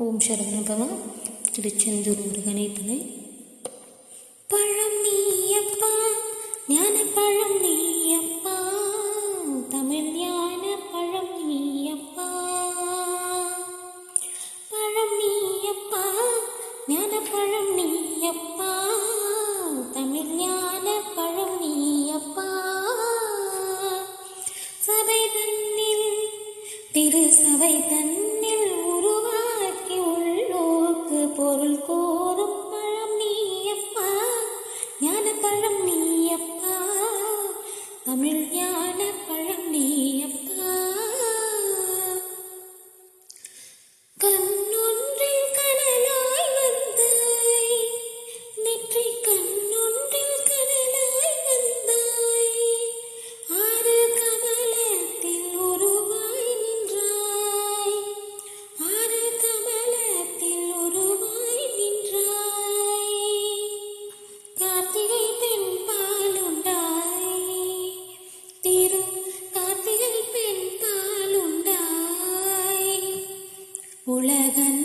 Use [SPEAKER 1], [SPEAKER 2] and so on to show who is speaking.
[SPEAKER 1] ஓம் சரவணபவ. திருச்செந்தூர் முருகனை துணை. பழம் நீயப்பா, ஞான பழம் நீயப்பா, தமிழ் ஞான பழம் நீயப்பா. பழம் நீயப்பா, ஞான பழம் நீயப்பா, தமிழ் ஞான பழம் நீயப்பா. சபை தன்னில் திரு சபை தன்னில் உருவாக்கி உள்ளோர்க்கு பொருள் கோரும் பழம் நீயப்பா, ஞான பழம் நீயப்பா, தமிழ் ஞான பழம் நீயப்பா. கண்ணொன்றில் கனலாய் வந்தாய், நெற்றி கண்ணொன்றில் கனலாய் வந்தாய், ஆறு கமலத்தில் உருவாய் நின்றாய், ஆறு கமலத்தில் உருவாய் நின்றாய். கார்த்திகை பெண் பாலுண்டாய், திரு கார்த்திகை பெண் பாலுண்டாய், உலகன்